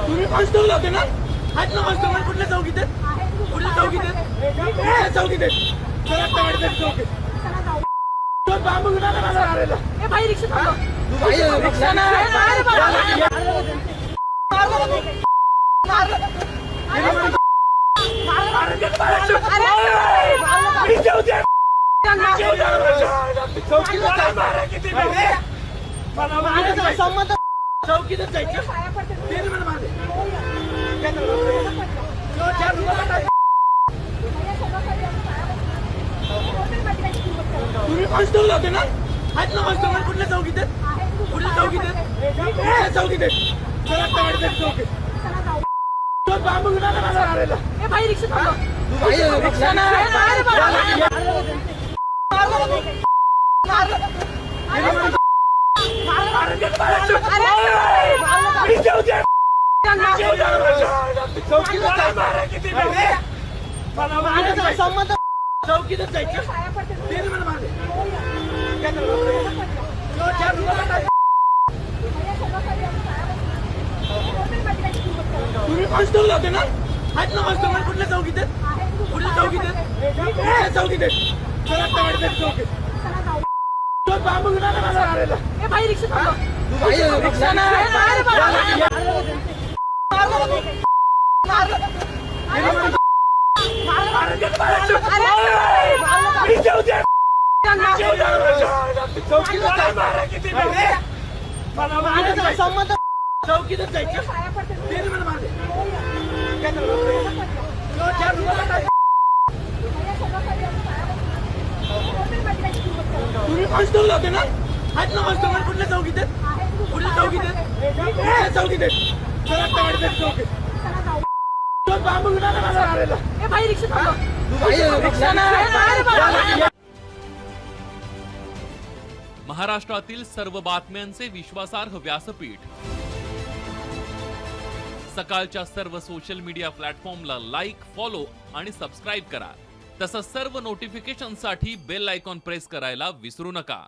तुम्ही कॉन्स्टेबल होते ना? हात ना कॉन्स्टेबल कुठल्या चौकीत आहेत? कुठल्या चौकीत आहेत? चौकीत आहेत. चौकीत बांबू घेऊन आला मला मारायला. ए भाई रिक्षा थांबव. रिक्षा नाही. चौकीतच जायचं. तुम्ही कॉन्स्टेबल होते ना? हात ना कॉन्स्टेबल कुठल्या चौकीत आहेत? कुठल्या चौकीत आहेत? चौकीत आहेत. चौकीत बांबू घेऊन आला मला मारायला. ए भाई रिक्षा थांबव. रिक्षा नाही. चौकीतच जायचं. तुम्ही कॉन्स्टेबल होते ना? हात ना कॉन्स्टेबल कुठल्या चौकीत आहेत? कुठल्या चौकीत आहेत? चौकीत आहेत. चौकीत बांबू घेऊन आला मला मारायला. ए भाई रिक्षा थांबव. रिक्षा नाही. चौकीतच जायचं. तुम्ही कॉन्स्टेबल होते ना? हात ना कॉन्स्टेबल कुठल्या चौकीत आहेत? कुठल्या चौकीत आहेत? चौकीत आहेत. चौकीत बांबू घेऊन आला मला मारायला. ए भाई रिक्षा थांबव. रिक्षा नाही. महाराष्ट्रातील सर्व बातम्यांचे विश्वासार्ह व्यासपीठ. सकाळच्या सर्व सोशल मीडिया प्लॅटफॉर्मला लाईक, फॉलो आणि सबस्क्राईब करा. तसंच सर्व नोटिफिकेशनसाठी बेल आयकॉन प्रेस करायला विसरू नका.